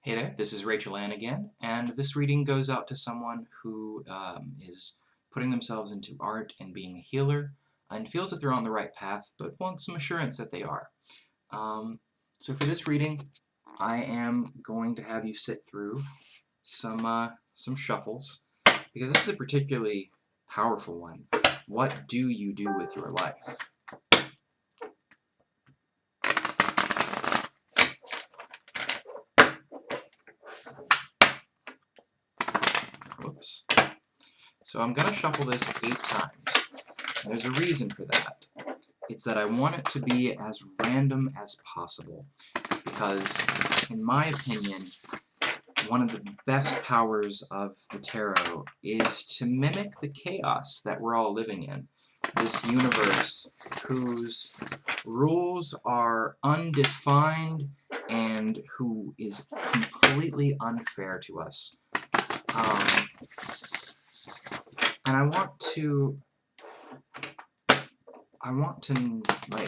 Hey there, this is Rachel Ann again, and this reading goes out to someone who is putting themselves into art and being a healer and feels that they're on the right path but wants some assurance that they are. Um, so for this reading, I am going to have you sit through some shuffles because this is a particularly powerful one. What do you do with your life? Whoops. So I'm going to shuffle this 8 times. And there's a reason for that. It's that I want it to be as random as possible, because in my opinion, one of the best powers of the tarot is to mimic the chaos that we're all living in. This universe whose rules are undefined and who is completely unfair to us. And I want to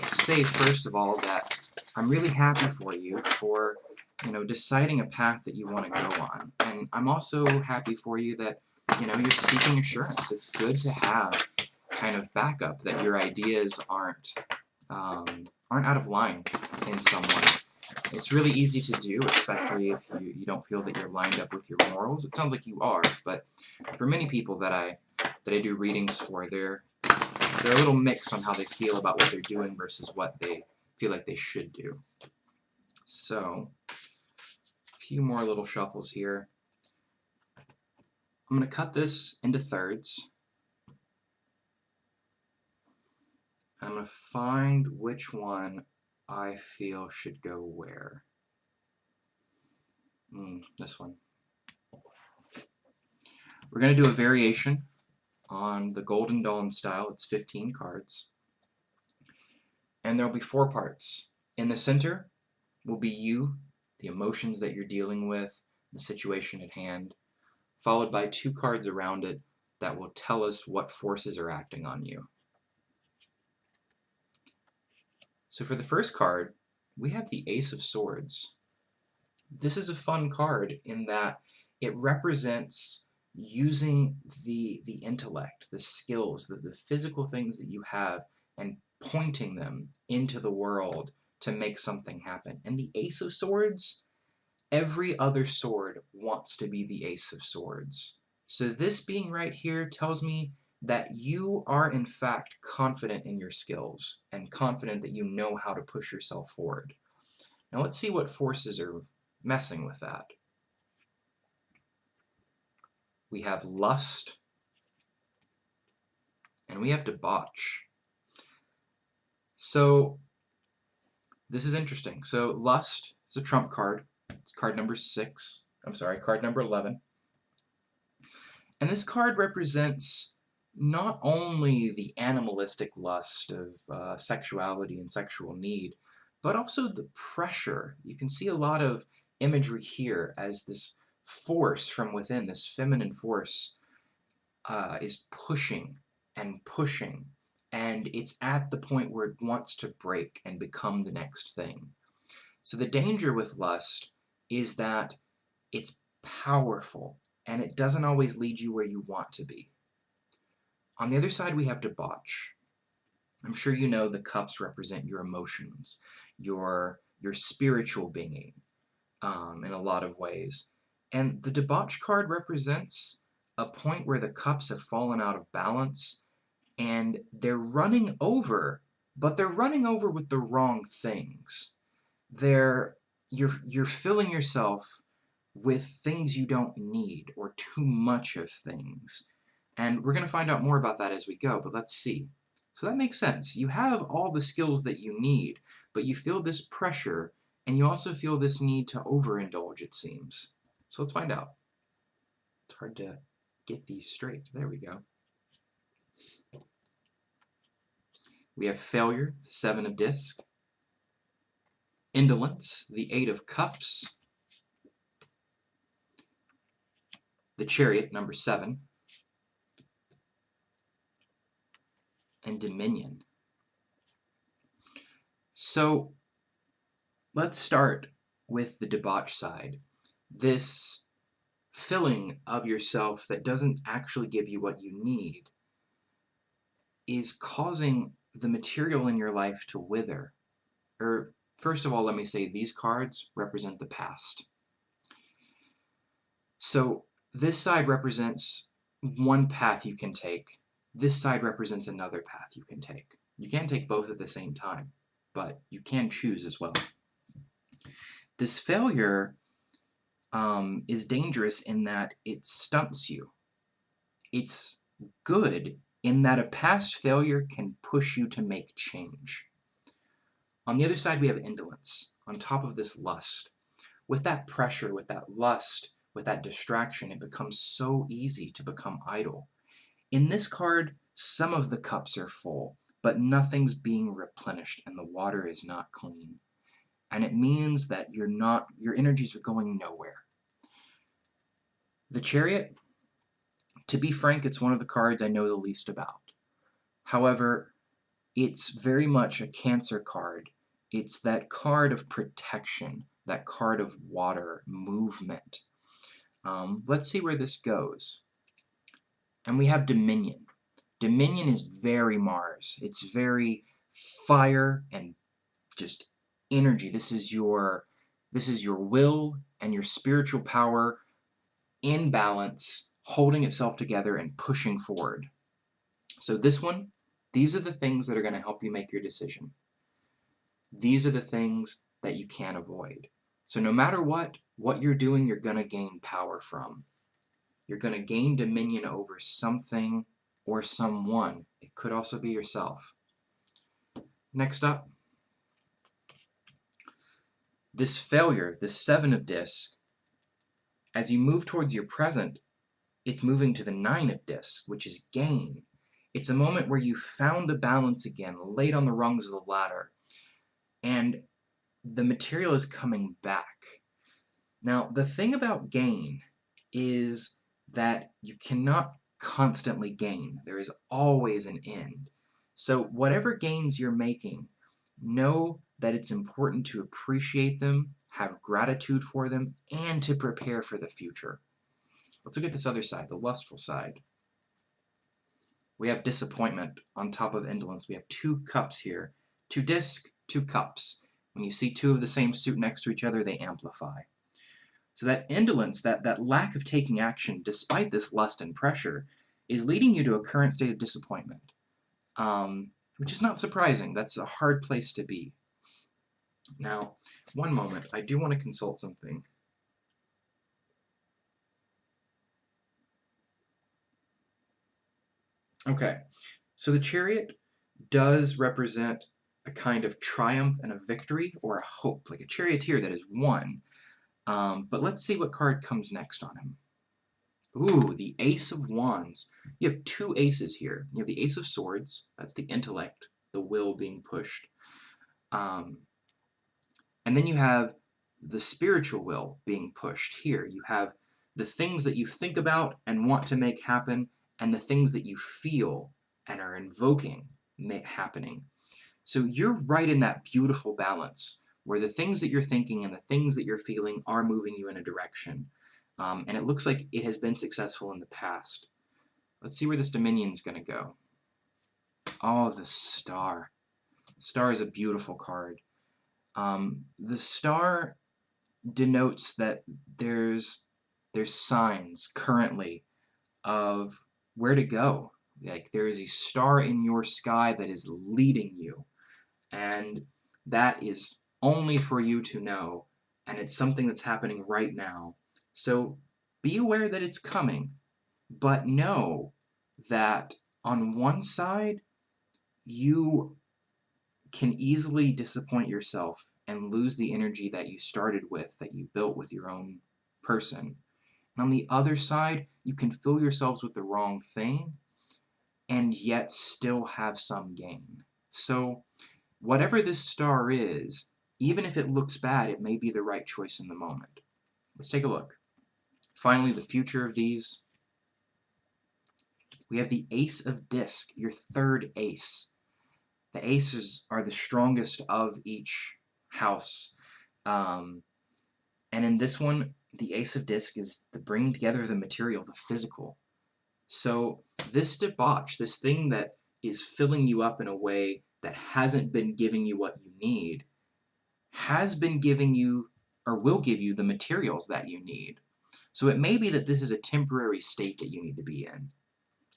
say first of all that I'm really happy for you for deciding a path that you want to go on, and I'm also happy for you that you're seeking assurance. It's good to have kind of backup that your ideas aren't out of line in some way. It's really easy to do, especially if you don't feel that you're lined up with your morals. It sounds like you are, but for many people that I do readings for, they're a little mixed on how they feel about what they're doing versus what they feel like they should do. So, a few more little shuffles here. I'm going to cut this into thirds. I'm going to find which one I feel should go where. This one. We're going to do a variation on the Golden Dawn style. It's 15 cards. And there'll be 4 parts. In the center will be you, the emotions that you're dealing with, the situation at hand, followed by 2 cards around it that will tell us what forces are acting on you. So for the first card, we have the Ace of Swords. This is a fun card in that it represents using the intellect, the skills, the physical things that you have, and pointing them into the world to make something happen. And the Ace of Swords, every other sword wants to be the Ace of Swords. So this being right here tells me that you are in fact confident in your skills and confident that you know how to push yourself forward. Now let's see what forces are messing with that. We have lust, and we have debauch. So this is interesting. So lust is a trump card. It's card number 6. I'm sorry, card number 11. And this card represents not only the animalistic lust of sexuality and sexual need, but also the pressure. You can see a lot of imagery here as this force from within, this feminine force, is pushing and pushing, and it's at the point where it wants to break and become the next thing. So the danger with lust is that it's powerful, and it doesn't always lead you where you want to be. On the other side, we have debauch. I'm sure you know the cups represent your emotions, your spiritual being, in a lot of ways. And the debauch card represents a point where the cups have fallen out of balance and they're running over, but they're running over with the wrong things. You're filling yourself with things you don't need or too much of things. And we're going to find out more about that as we go, but let's see. So that makes sense. You have all the skills that you need, but you feel this pressure, and you also feel this need to overindulge, it seems. So let's find out. It's hard to get these straight. There we go. We have failure, the 7 of discs. Indolence, the 8 of cups. The chariot, number 7. And dominion. So let's start with the debauch side. this filling of yourself that doesn't actually give you what you need is causing the material in your life to wither. Or, first of all, let me say these cards represent the past. So, this side represents one path you can take. This side represents another path you can take. You can take both at the same time, but you can choose as well. This failure is dangerous in that it stunts you. It's good in that a past failure can push you to make change. On the other side, we have indolence, on top of this lust. With that pressure, with that lust, with that distraction, it becomes so easy to become idle. In this card, some of the cups are full, but nothing's being replenished and the water is not clean. And it means that your energies are going nowhere. The Chariot, to be frank, it's one of the cards I know the least about. However, it's very much a Cancer card. It's that card of protection, that card of water, movement. Let's see where this goes. And we have Dominion. Dominion is very Mars. It's very fire and just energy. This is your will and your spiritual power in balance, holding itself together and pushing forward. So this one, these are the things that are going to help you make your decision. These are the things that you can't avoid. So no matter what you're doing, you're going to gain power from. You're going to gain dominion over something or someone. It could also be yourself. Next up, this failure, the 7 of discs, as you move towards your present, it's moving to the 9 of discs, which is gain. It's a moment where you found the balance again, laid on the rungs of the ladder, and the material is coming back. Now, the thing about gain is that you cannot constantly gain. There is always an end. So whatever gains you're making, know that it's important to appreciate them, have gratitude for them, and to prepare for the future. Let's look at this other side, the lustful side. We have disappointment on top of indolence. We have 2 cups here. 2 discs, 2 cups. When you see 2 of the same suit next to each other, they amplify. So that indolence, that lack of taking action, despite this lust and pressure, is leading you to a current state of disappointment, which is not surprising. That's a hard place to be. Now, one moment. I do want to consult something. Okay, so the Chariot does represent a kind of triumph and a victory or a hope, like a charioteer that has won. But let's see what card comes next on him. Ooh, the Ace of Wands. You have 2 aces here. You have the Ace of Swords, that's the intellect, the will being pushed. And then you have the spiritual will being pushed here. You have the things that you think about and want to make happen, and the things that you feel and are invoking happening. So you're right in that beautiful balance where the things that you're thinking and the things that you're feeling are moving you in a direction. And it looks like it has been successful in the past. Let's see where this Dominion's going to go. Oh, the Star. Star is a beautiful card. The Star denotes that there's signs currently of where to go. Like there is a star in your sky that is leading you, and that is only for you to know, and it's something that's happening right now. So be aware that it's coming, but know that on one side you can easily disappoint yourself and lose the energy that you started with, that you built with your own person. And on the other side, you can fill yourselves with the wrong thing and yet still have some gain. So whatever this star is, even if it looks bad, it may be the right choice in the moment. Let's take a look. Finally, the future of these. We have the Ace of Disc, your 3rd ace. The aces are the strongest of each house. And in this one, the Ace of Disc is the bringing together of the material, the physical. So this debauch, this thing that is filling you up in a way that hasn't been giving you what you need, has been giving you or will give you the materials that you need. So it may be that this is a temporary state that you need to be in.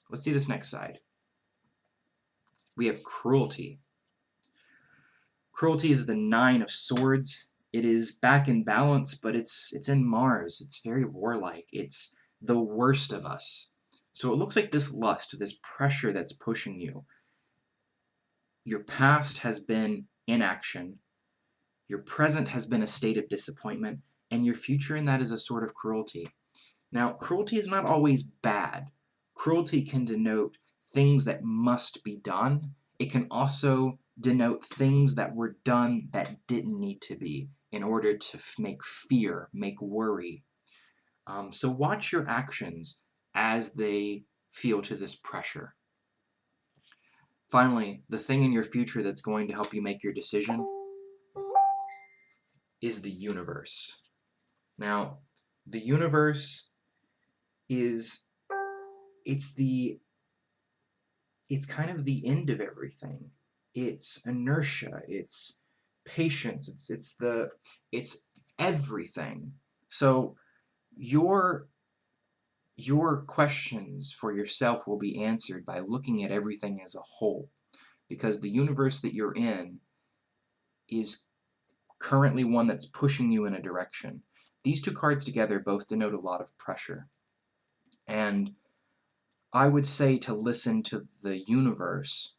Let's see this next side. We have cruelty. Cruelty is the 9 of swords. It is back in balance, but it's in Mars. It's very warlike. It's the worst of us. So it looks like this lust, this pressure that's pushing you. Your past has been inaction. Your present has been a state of disappointment, and your future in that is a sort of cruelty. Now, cruelty is not always bad. Cruelty can denote things that must be done. It can also denote things that were done that didn't need to be in order to make fear, make worry. So watch your actions as they feel to this pressure. Finally, the thing in your future that's going to help you make your decision is the universe. Now, the universe is it's kind of the end of everything. It's inertia, it's patience, it's everything. So your questions for yourself will be answered by looking at everything as a whole, because the universe that you're in is currently one that's pushing you in a direction. These two cards together both denote a lot of pressure. And I would say to listen to the universe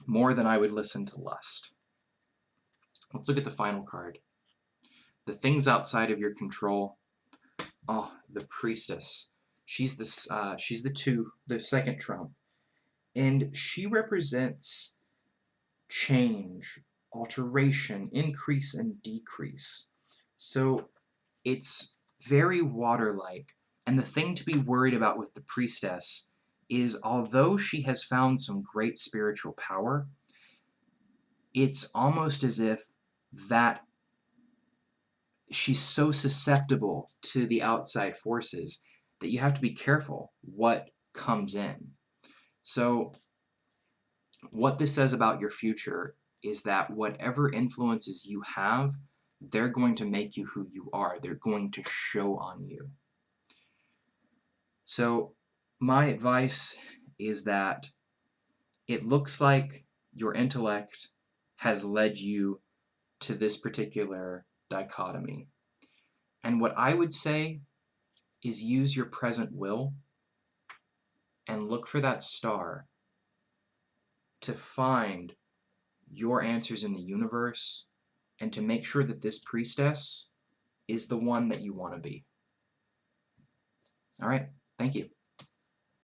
more than I would listen to lust. Let's look at the final card. The things outside of your control. Oh, the priestess. She's the second trump. And she represents change, alteration, increase and decrease. So it's very water-like. And the thing to be worried about with the priestess is, although she has found some great spiritual power, it's almost as if that she's so susceptible to the outside forces that you have to be careful what comes in. So what this says about your future is that whatever influences you have, they're going to make you who you are. They're going to show on you. So my advice is that it looks like your intellect has led you to this particular dichotomy. And what I would say is use your present will and look for that star to find your answers in the universe and to make sure that this priestess is the one that you want to be. All right, thank you.